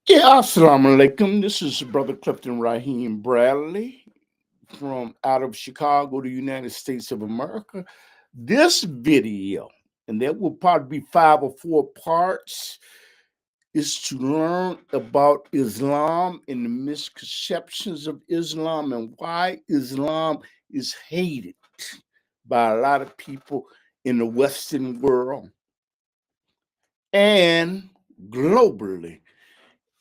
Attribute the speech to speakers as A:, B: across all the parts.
A: Yeah, assalamu alaikum. This is Brother Clifton Raheem Bradley from out of Chicago, the United States of America. This video, and there will probably be five or four parts, is to learn about Islam and the misconceptions of Islam and why Islam is hated by a lot of people in the Western world and globally.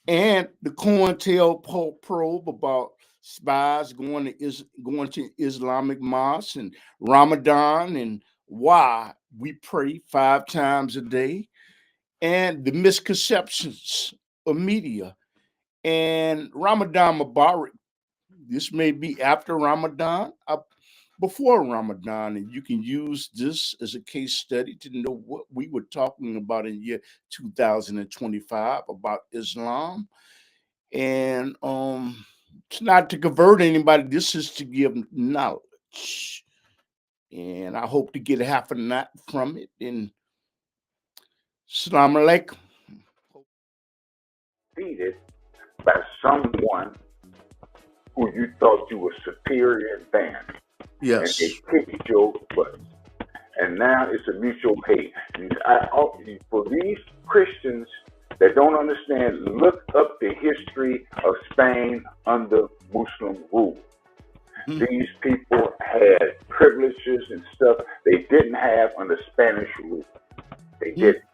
A: And the COINTELPRO probe about spies going to Islamic mosques and Ramadan and why we pray 5 times a day, and the misconceptions of media and Ramadan Mubarak. This may be after Ramadan, before Ramadan, and you can use this as a case study to know what we were talking about in year 2025 about Islam. And it's not to convert anybody, this is to give knowledge. And I hope to get half a knot from it. And Assalamu alaikum.
B: Defeated by someone who you thought you were superior than, and they
A: Yes.
B: kicked your butt. And now it's a mutual hate. For these Christians that don't understand, look up the history of Spain under Muslim rule.
A: Mhm.
B: These people had privileges and stuff they didn't have under Spanish rule. They didn't.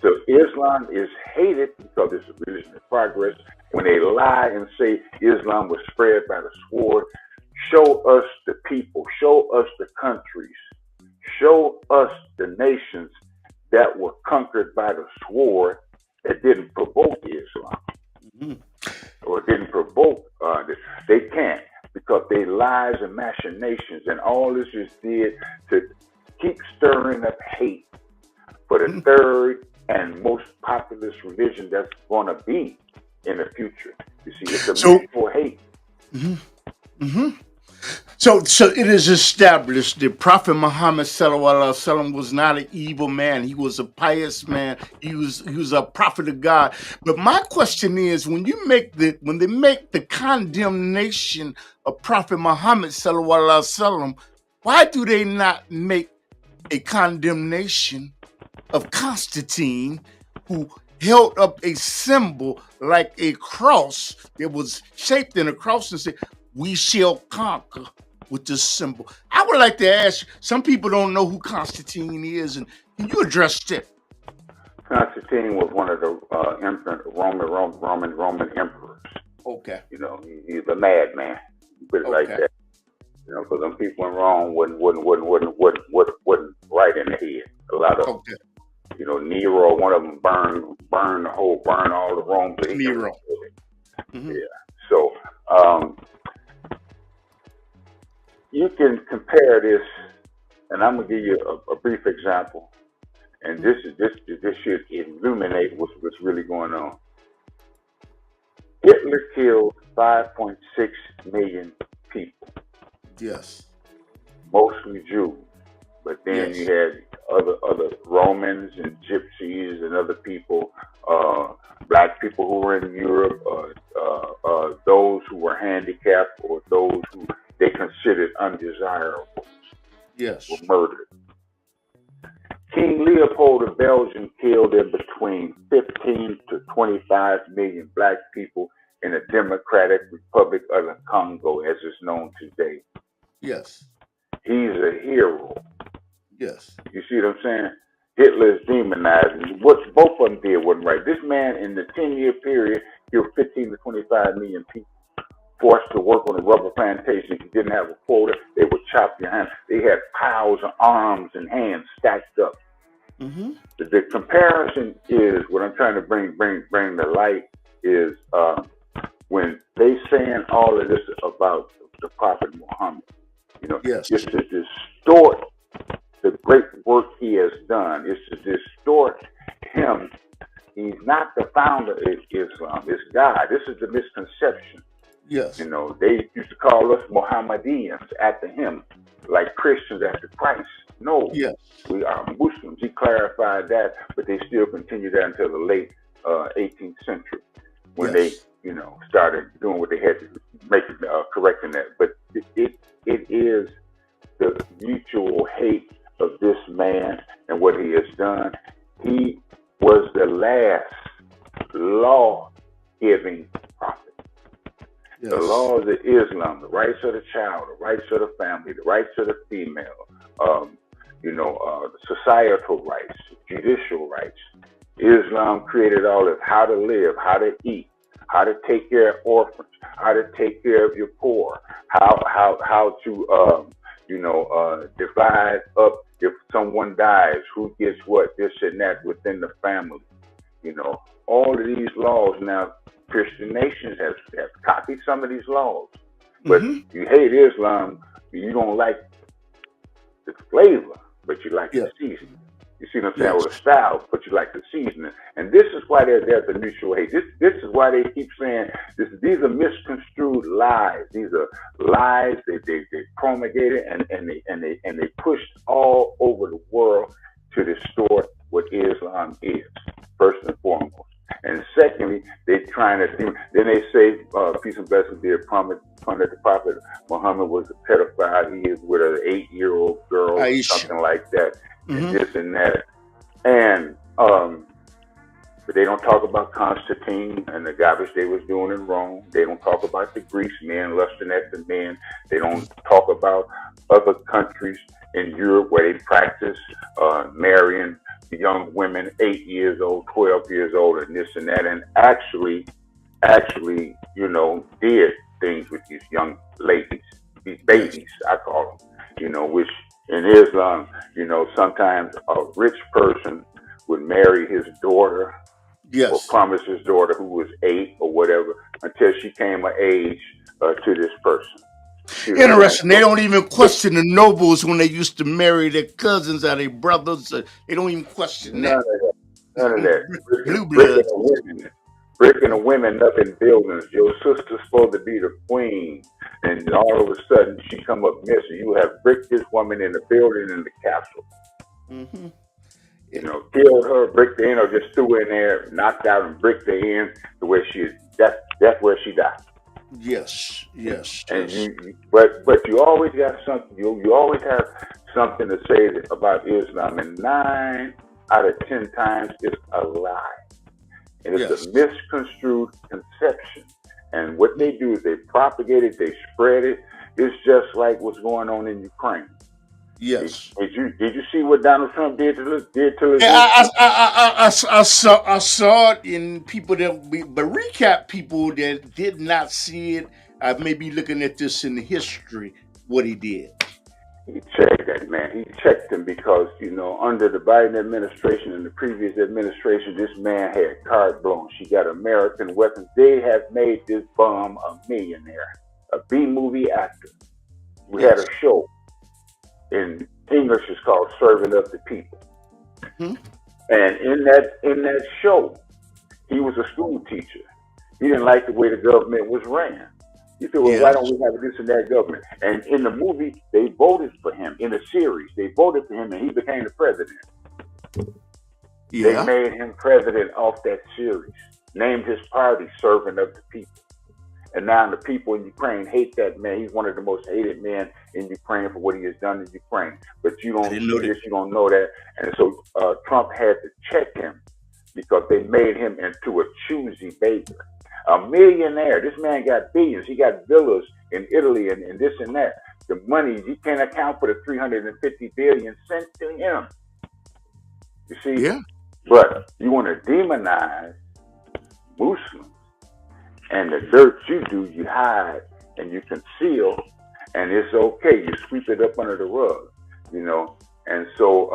B: So Islam is hated because it's a religion of progress. When they lie and say Islam was spread by the sword, show us the people, show us the countries, show us the nations that were conquered by the sword that didn't provoke Islam
A: Mhm.
B: or didn't provoke this. They can't because they lies and machinations, and all this just did to keep stirring up hate for the
A: Mhm.
B: third and most populous religion that's going to be in the future. You see, it's a
A: So,
B: mutual hate.
A: mhm. Mhm. So it is established that Prophet Muhammad sallallahu alaihi wasallam was not an evil man. He was a pious man. He was a prophet of God. But my question is, when they make the condemnation of Prophet Muhammad sallallahu alaihi wasallam, why do they not make a condemnation of Constantine, who held up a symbol like a cross that was shaped in a cross and said, "We shall conquer with this symbol"? I would like to ask, some people don't know who Constantine is, and can you address that?
B: Constantine was one of the Roman emperors.
A: Okay.
B: You know, he's a madman. Put it like
A: Okay.
B: that. You know, because them people in Rome wasn't right in the head. A lot of them.
A: Okay.
B: Nero, one of them burned all the Rome so he can
A: Nero.
B: rebuild it.
A: Hmm.
B: Yeah. So um, you can compare this, and I'm gonna give you a brief example, and this should illuminate what's really going on. Hitler killed 5.6 million people,
A: Yes.
B: mostly Jews, but then you
A: Yes.
B: had other Romans and Gypsies and other people, black people who were in Europe, those who were handicapped or those who they considered undesirable were
A: Yes.
B: murdered. King Leopold of Belgium killed in between 15 to 25 million black people in the Democratic Republic of the Congo, as it's known today.
A: Yes.
B: He's a hero.
A: Yes.
B: You see what I'm saying? Hitler is demonizing. What both of them did wasn't right. This man, in the 10-year period, killed 15 to 25 million people, forced to work on a rubber plantation. If you didn't have a quota, they would chop your hand. They had piles of arms and hands stacked up.
A: Hmm.
B: The comparison is what I'm trying to bring to light is when they saying all of this about the Prophet Muhammad,
A: Yes.
B: just to distort the great work he has done, is to distort him. He's not the founder of Islam. It's God. This is the misconception.
A: Yes.
B: They used to call us Mohammedans after him, like Christians after Christ. No,
A: Yes.
B: we are Muslims. He clarified that, but they still continued that until the late 18th century. when they,
A: Yes.
B: started doing what they had to make it, correcting that. But it is the mutual hate of this man and what he has done. He was the last law giving prophet. The
A: Yes.
B: laws of Islam, the rights of the child, the rights of the family, the rights of the female, the societal rights, judicial rights. Islam created all this: how to live, how to eat, how to take care of orphans, how to take care of your poor, how to divide up if someone dies, who gets what, this and that within the family. All of these laws now. Christian nations have copied some of these laws, but
A: Mm-hmm.
B: you hate Islam. You don't like the flavor, but you like the
A: Yeah.
B: seasoning. You see what I'm saying? Or the
A: Yes.
B: style, but you like the seasoning. And this is why there's a mutual hate. This is why they keep saying this. These are misconstrued lies. These are lies they promulgated and they pushed all over the world to distort what Islam is, first and foremost. And secondly, they're trying to then they say, peace and blessings be upon the Prophet Muhammad was a pedophile. He is with an 8-year-old girl or
A: Aisha.
B: something like that, and
A: Mm-hmm.
B: this and that. And but they don't talk about Constantine and the garbage they was doing in Rome. They don't talk about the Greece men lusting after men. They don't talk about other countries in Europe where they practice marrying young women 8 years old, 12 years old, and this and that, and actually, did things with these young ladies, these
A: Yes.
B: babies, I call them, which in Islam, sometimes a rich person would marry his daughter or
A: Yes.
B: promise his daughter who was 8 or whatever until she came of age to this person. See what I'm saying?
A: Interesting. They don't even question the nobles when they used to marry their cousins or their brothers. They don't even question
B: None
A: that.
B: of that. None of that.
A: Blue
B: Breaking
A: bloods.
B: the women. Breaking the women up in buildings. Your sister's supposed to be the queen. And all of a sudden she come up missing. You have bricked this woman in the building in the castle.
A: Mm-hmm.
B: Killed her, bricked her in, or just threw her in there, knocked out and bricked her in to where that's where she died.
A: Yes. Yes.
B: And
A: Yes.
B: but you always got something. You always have something to say about Islam, and 9 out of 10 times it's a lie, and it's a
A: Yes.
B: misconstrued conception. And what they do is they propagate it, they spread it. It's just like what's going on in Ukraine. Did,
A: Yes.
B: did you see what Donald Trump did to
A: Yeah,
B: Israel?
A: I saw it in people but recap people that did not see it. I may be looking at this in the history, what he did.
B: He checked that man. He checked him because under the Biden administration and the previous administration, this man had carte blanche. He got American weapons. They have made this bum a millionaire, a B movie actor. We had
A: Yes.
B: a show in English. It's called "Serving Up the People,"
A: Hmm?
B: and in that show, he was a school teacher. He didn't like the way the government was ran. He said, well, why don't
A: Yes.
B: we have this and that government? And in the movie, they voted for him. In the series, they voted for him and he became the president. They
A: Yeah.
B: made him president off that series, named his party Servant of the People. And now the people in Ukraine hate that man. He's one of the most hated men in Ukraine for what he has done in Ukraine. But you
A: I
B: don't
A: didn't
B: see
A: know that.
B: this, you don't know that. And so Trump had to check him because they made him into a choosy beggar. A millionaire. This man got billions. He got villas in Italy and this and that. The money, you can't account for the 350 billion sent to him. You see?
A: Yeah.
B: But you want to demonize Muslims. And the dirt you do, you hide and you conceal, and it's okay. You sweep it up under the rug, And so,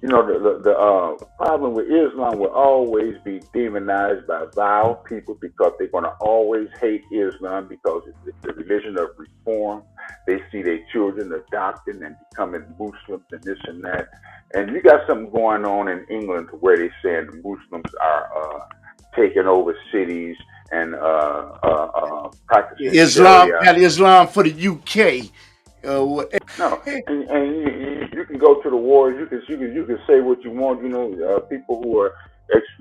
B: the problem with Islam will always be demonized by vile people because they're going to always hate Islam because it's the religion of reform. They see their children adopting and becoming Muslims and this and that. And you got something going on in England where they're saying the Muslims are taking over cities and practicing
A: Islam
B: Sharia.
A: had Islam for the UK.
B: No, and you can go to the wars. You can say what you want. People who are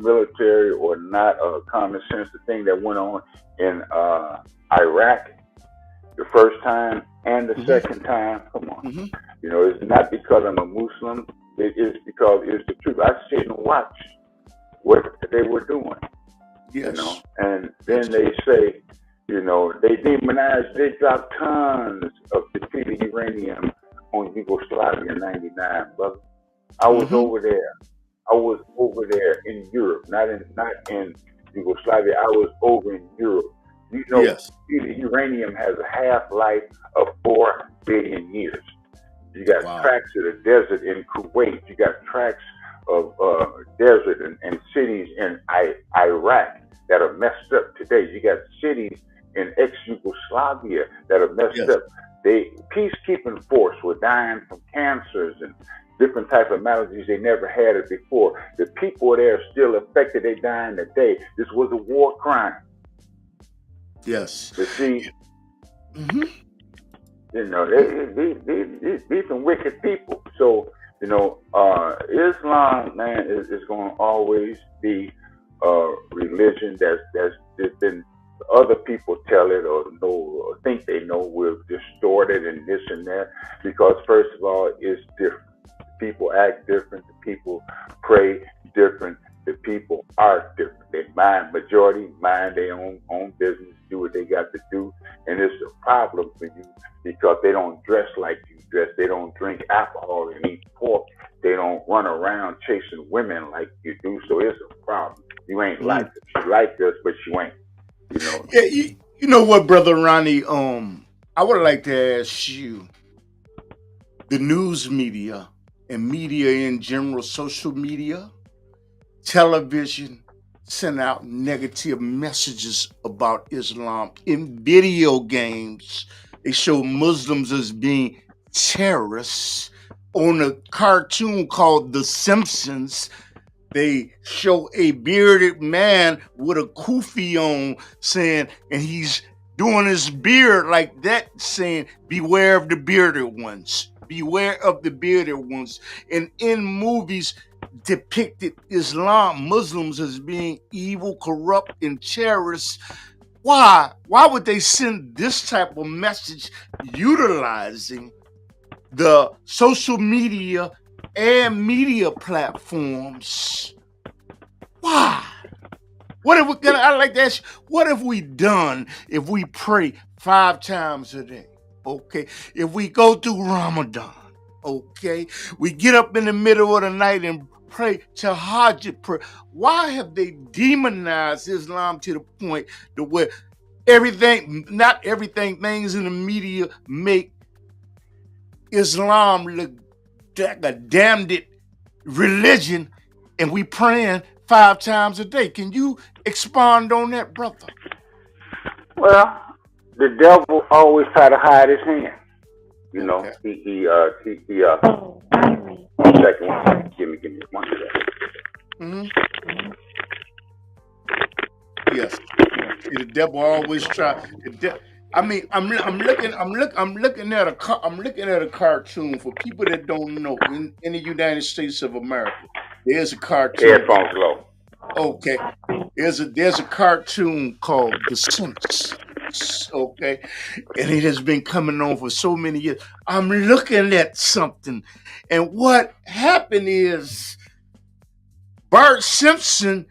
B: military or not common sense. The thing that went on in Iraq the first time and the second time. Come on, it's not because I'm a Muslim. It is because it's the truth. I sit and watch what they were doing.
A: Yes.
B: And then they say, they demonized. They dropped tons of depleted uranium on Yugoslavia in '99, brother. I was over there. I was over there in Europe, not in Yugoslavia. I was over in Europe.
A: Yes.
B: Uranium has a half-life of 4 billion years. You got tracts of the desert in Kuwait. You got tracts of desert and cities in Iraq that are messed up today. You got cities in ex-Yugoslavia that are messed up. Peacekeeping force were dying from cancers and different type of maladies. They never had it before. The people there are still affected. They dying today. This was a war crime.
A: Yes.
B: But see, these some wicked people. So, Islam, man, is going to always be a religion that's been, other people tell it or know or think they know, we're distorted and this and that, because first of all, it's different. People act different. The people pray different. The people are different. They majority mind their own business, do what they got to do, and it's a problem for you because they don't dress like you dress. They don't drink alcohol and eat pork. They don't run around chasing women like you do. So it's a problem. You ain't like us. You like us, but you ain't.
A: Yeah, you know what, Brother Ronnie? I would like to ask you, the news media and media in general, social media, television, send out negative messages about Islam. In video games, they show Muslims as being terrorists. On a cartoon called The Simpsons, they show a bearded man with a kufi on saying, and he's doing his beard like that, saying, beware of the bearded ones. Beware of the bearded ones. And in movies, depicted Islam, Muslims as being evil, corrupt, and terrorists. Why? Why would they send this type of message utilizing the social media and media platforms? Why? What have we done? I like to ask you, what have we done if we pray 5 times a day? Okay. If we go through Ramadan, okay. We get up in the middle of the night and pray Tahajjud prayer. Why have they demonized Islam to the point to where not everything, things in the media make Islam look like a damned religion, and we praying 5 times a day? Can you expand on that, brother?
B: Well, the devil always try to hide his hand. Okay. One second. Give me 1 second.
A: Yes. See, the devil always try. I'm looking at a cartoon for people that don't know. In the United States of America, there's a cartoon.
B: Headphones low.
A: Okay. There's a cartoon called The Simpsons. Okay. And it has been coming on for so many years. I'm looking at something. And what happened is Bart Simpson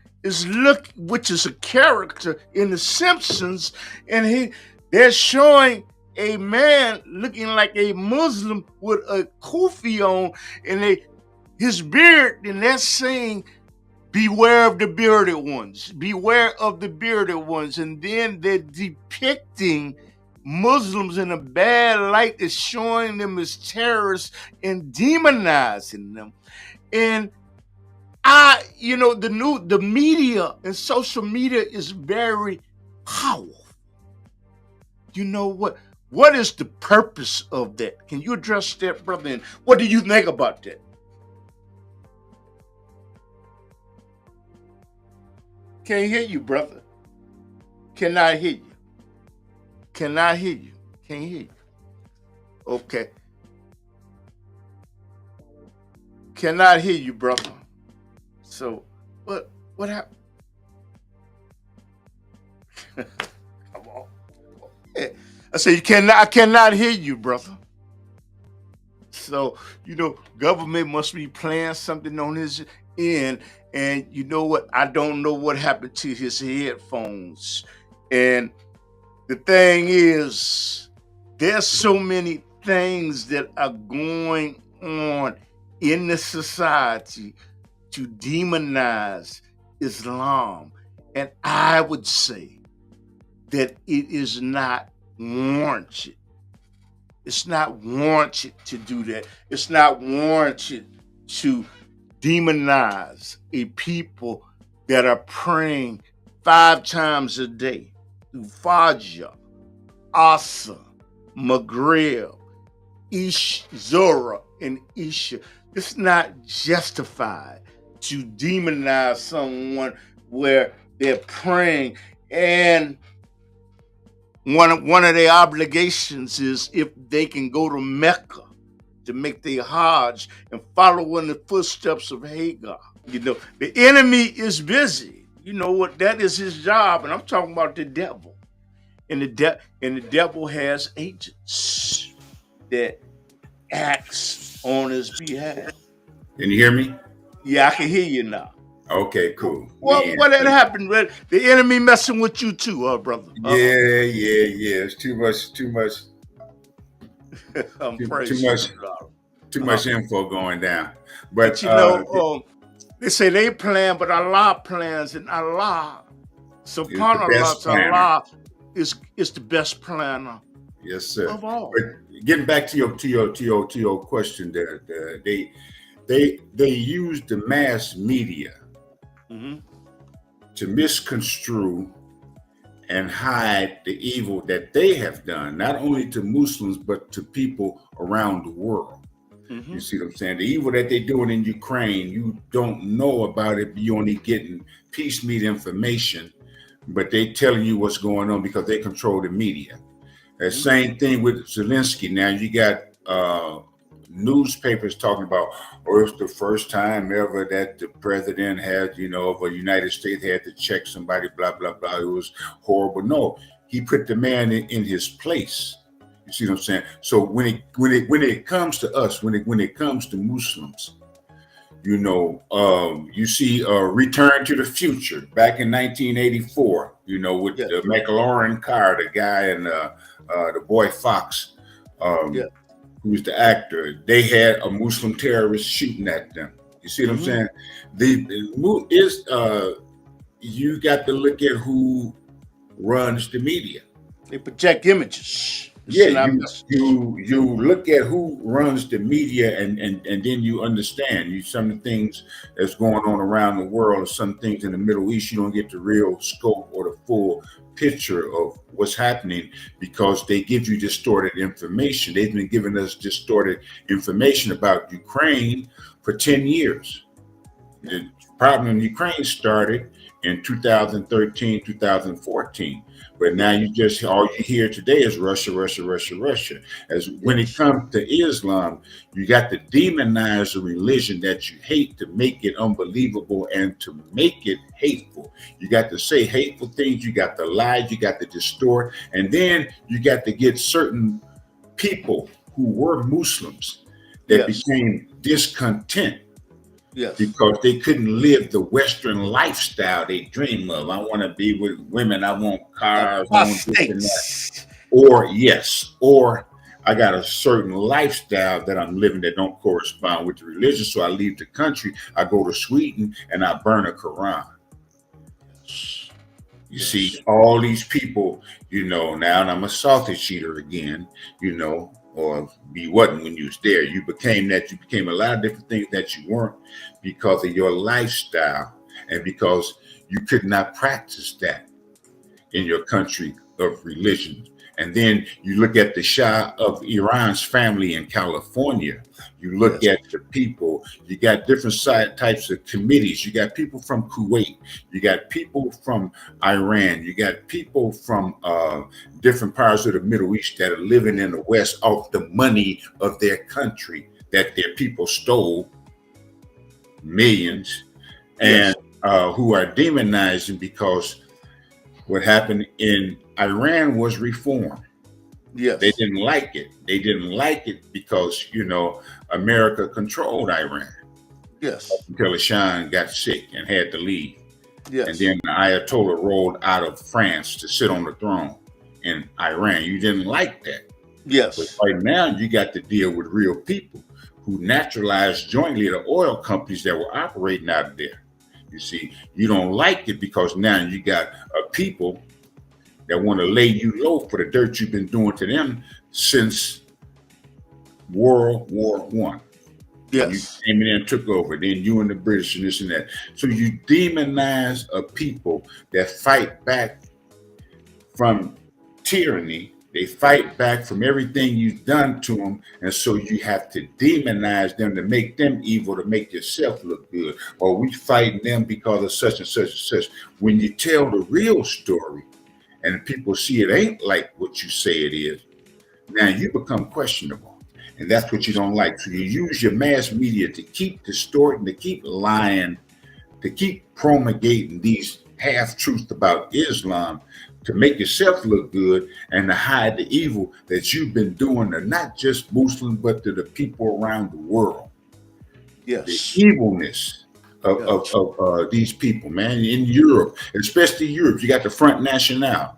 A: which is a character in The Simpsons, and they're showing a man looking like a Muslim with a kufi on, and his beard, and they're saying, beware of the bearded ones. Beware of the bearded ones. And then they're depicting Muslims in a bad light, is showing them as terrorists and demonizing them. And the media and social media is very powerful. You know what? What is the purpose of that? Can you address that, brother? And what do you think about that? Can't hear you, brother. Cannot hear you. Cannot hear you. Can't hear you. Okay. Cannot hear you, brother. So, but What happened? Come on. I say I cannot hear you, brother. So, government must be playing something on his end. And you know what? I don't know what happened to his headphones. And the thing is, there's so many things that are going on in the society to demonize Islam. And I would say that it is not warranted. It's not warranted to do that. It's not warranted to demonize a people that are praying 5 times a day through Fajr, Asa, Maghrib, Zora, and Isha. It's not justified to demonize someone where they're praying, and one of their obligations is if they can go to Mecca to make their Hajj and follow in the footsteps of Hagar. The enemy is busy. You know what? That is his job, and I'm talking about the devil. And the devil has agents that acts on his behalf.
C: Can you hear me?
A: Yeah, I can hear you now.
C: Okay, cool.
A: What had happened? The enemy messing with you too, brother.
C: Yeah. It's too much. Too much info going down. But
A: they say they plan, but Allah plans, and Allah, subhanallah, Allah is the best planner.
C: Yes, sir.
A: Of all.
C: But getting back to your question, there, they use the mass media to misconstrue and hide the evil that they have done, not only to Muslims, but to people around the world. You see what I'm saying? The evil that they're doing in Ukraine, you don't know about it, you're only getting piecemeal information, but they telling you what's going on because they control the media. The same thing with Zelensky. Now you got newspapers talking about, it's the first time ever that the president had, of the United States had to check somebody, blah, blah, blah. It was horrible. No, he put the man in his place. You see what I'm saying? So when it comes to us, when it comes to Muslims, you see Return to the Future back in 1984, with the McLaurin car, the guy and the boy Fox, who's the actor. They had a Muslim terrorist shooting at them. You see what I'm saying? You got to look at who runs the media.
A: They project images.
C: Yeah, you look at who runs the media, and then you understand some of the things that's going on around the world, or some things in the Middle East. You don't get the real scope or the full picture of what's happening because they give you distorted information. They've been giving us distorted information about Ukraine for 10 years. The problem in Ukraine started in 2013, 2014. But now all you hear today is Russia. As when it comes to Islam, you got to demonize a religion that you hate to make it unbelievable and to make it hateful. You got to say hateful things. You got to lie. You got to distort. And then you got to get certain people who were Muslims that became discontent.
A: Yes.
C: Because they couldn't live the Western lifestyle they dream of. I want to be with women. I want cars. I want this and that. Or I got a certain lifestyle that I'm living that don't correspond with the religion. So I leave the country. I go to Sweden and I burn a Quran. You see, all these people, now and I'm a sausage eater again, or you wasn't when you was there. You became a lot of different things that you weren't because of your lifestyle and because you could not practice that in your country of religion. And then you look at the Shah of Iran's family in California. You look at the people. You got different types of committees. You got people from Kuwait. You got people from Iran. You got people from different parts of the Middle East that are living in the West off the money of their country that their people stole millions. And who are demonizing because what happened in Iran was reform.
A: Yes.
C: They didn't like it. They didn't like it because, America controlled Iran.
A: Yes.
C: Until Shah got sick and had to leave.
A: Yes.
C: And then the Ayatollah rolled out of France to sit on the throne in Iran. You didn't like that.
A: Yes.
C: But right now, you got to deal with real people who naturalized jointly the oil companies that were operating out of there. You see, you don't like it because now you got a people that want to lay you low for the dirt you've been doing to them since World War I.
A: Yes.
C: You came in and took over. Then you and the British and this and that. So you demonize a people that fight back from tyranny. They fight back from everything you've done to them. And so you have to demonize them to make them evil, to make yourself look good. Or we fight them because of such and such and such. When you tell the real story and people see it ain't like what you say it is, now you become questionable. And that's what you don't like. So you use your mass media to keep distorting, to keep lying, to keep promulgating these half-truths about Islam to make yourself look good and to hide the evil that you've been doing to not just Muslims, but to the people around the world.
A: Yes.
C: The evilness of these people, man. In Europe, especially Europe, you got the Front National,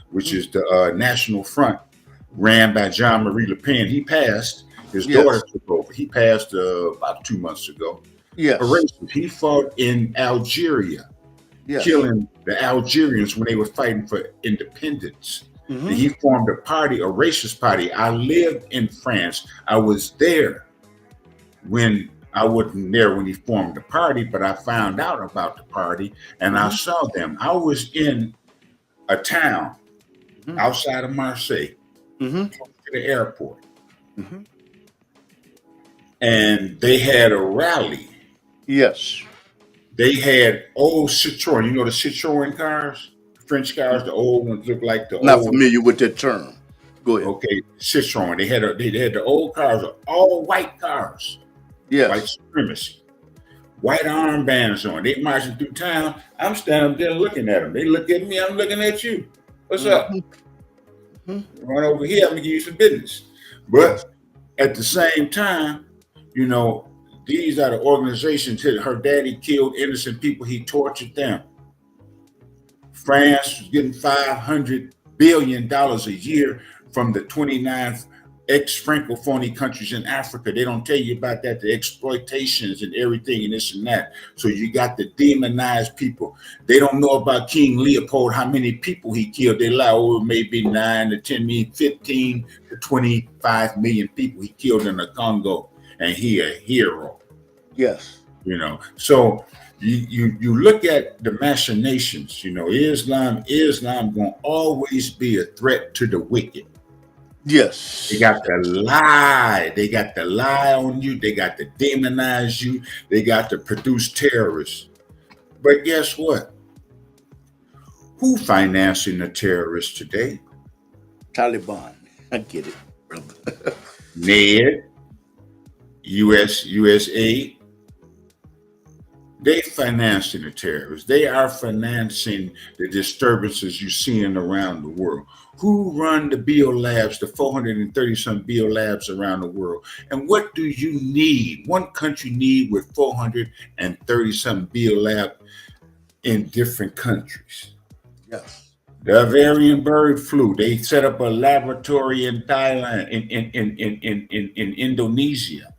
C: which is the National Front, ran by Jean-Marie Le Pen. He passed. His daughter took over. He passed about 2 months ago.
A: Yes.
C: He fought in Algeria, killing the Algerians when they were fighting for independence. Mm-hmm. He formed a party, a racist party. I lived in France. I was there when I wasn't there when he formed the party, but I found out about the party and I saw them. I was in a town outside of Marseille, to the airport. And they had a rally.
A: Yes.
C: They had old Citroen. You know the Citroen cars? French cars, the old ones look like the
A: Not
C: old.
A: familiar with that term. Go ahead.
C: Okay, Citroen. They had the old cars, all white cars.
A: Yes.
C: White supremacy. White armbands on. They marching through town. I'm standing there looking at them. They look at me, I'm looking at you. What's up? Run over here, I'm gonna give you some business. But at the same time, these are the organizations that her daddy killed innocent people. He tortured them. France was getting $500 billion a year from the 29 ex-Francophone countries in Africa. They don't tell you about that, the exploitations and everything and this and that. So you got the demonized people. They don't know about King Leopold, how many people he killed. They lie, maybe 9 to 10 million, 15 to 25 million people he killed in the Congo. And he a hero.
A: Yes.
C: So you look at the machinations, Islam gonna always be a threat to the wicked.
A: Yes.
C: They got to lie. They got to lie on you. They got to demonize you. They got to produce terrorists. But guess what? Who financing the terrorists today?
A: Taliban. I get it, brother.
C: NED, USA. They financing the terrorists. They are financing the disturbances you're seeing around the world. Who run the biolabs, the 430-some biolabs around the world? And what do you need? One country need with 430-some biolab in different countries.
A: Yes.
C: The Bavarian bird flu. They set up a laboratory in Thailand, in Indonesia.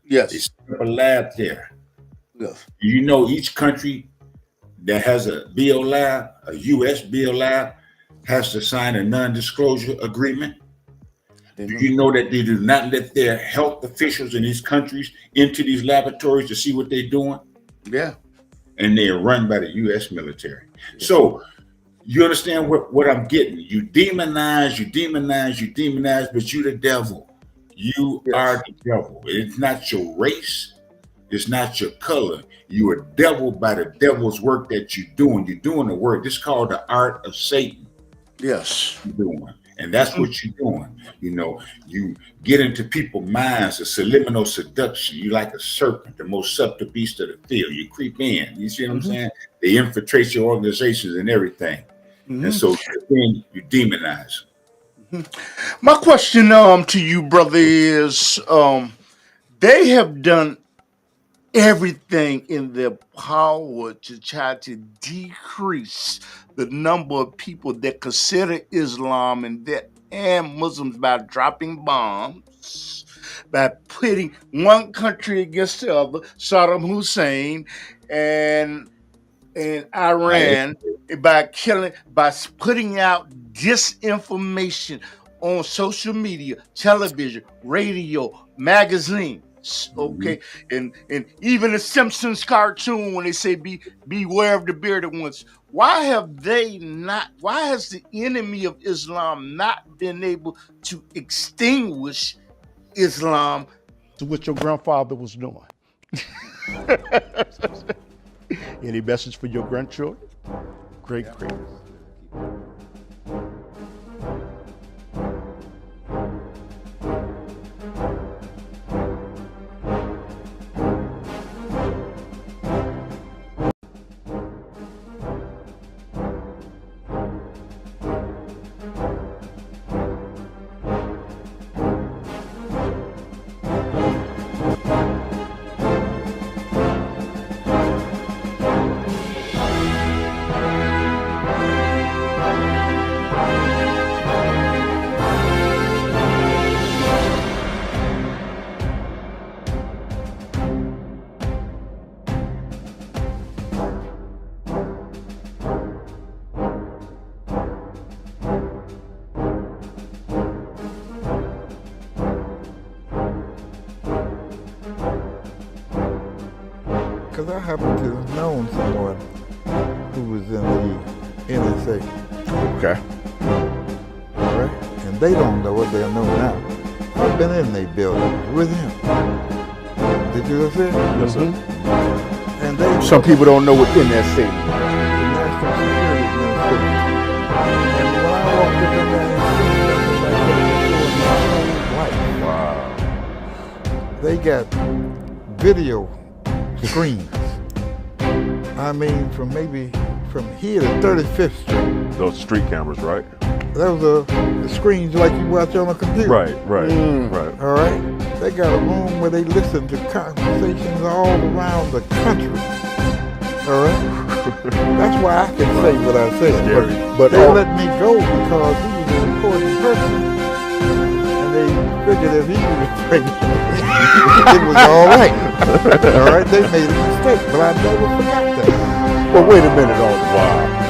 A: Yes.
C: They set up a lab there.
A: Yes.
C: Each country that has a biolab, a U.S. biolab, has to sign a non-disclosure agreement. Do you know that they do not let their health officials in these countries into these laboratories to see what they're doing?
A: Yeah. And
C: they are run by the U.S. military. Yeah. So you understand what I'm getting? You demonize, but you're the devil. You are the devil. It's not your race. It's not your color. You are devil by the devil's work that you're doing. You're doing the work. This is called the art of Satan.
A: Yes.
C: You're doing. And that's what you're doing. You know, you get into people's minds, a subliminal seduction. You like a serpent, the most subtle beast of the field. You creep in. You see what I'm saying? They infiltrate your organizations and everything. And so then you demonize.
A: My question to you, brother, is they have done everything in their power to try to decrease the number of people that consider Islam and Muslims by dropping bombs, by pitting one country against the other, Saddam Hussein and Iran, by putting out disinformation on social media, television, radio, magazines. Okay, and even the Simpsons cartoon when they say beware of the bearded ones. Why has the enemy of Islam not been able to extinguish Islam to what your grandfather was doing? Any message for your grandchildren? Great.
D: Because I happen to have known someone who was in the NSA.
A: Okay.
D: All right? And they don't know what they'll know now. I've been in their building with him. Did you see it?
A: Yes, sir.
D: And they,
A: some people don't know what NSA
D: the National Security Administration. And when I walked up in there and seen that, it was like my whole life. Wow. They got video screens. I mean, from here to 35th Street.
E: Those street cameras, right?
D: Those are the screens like you watch on a computer.
E: Right.
D: All right? They got a room where they listen to conversations all around the country. All right? That's why I can say what I say. But they let me go because he was an important person. And they figured if he was pregnant, it was all right. All right? They made a mistake, but I never forgot that.
A: Well, wait a minute, wow.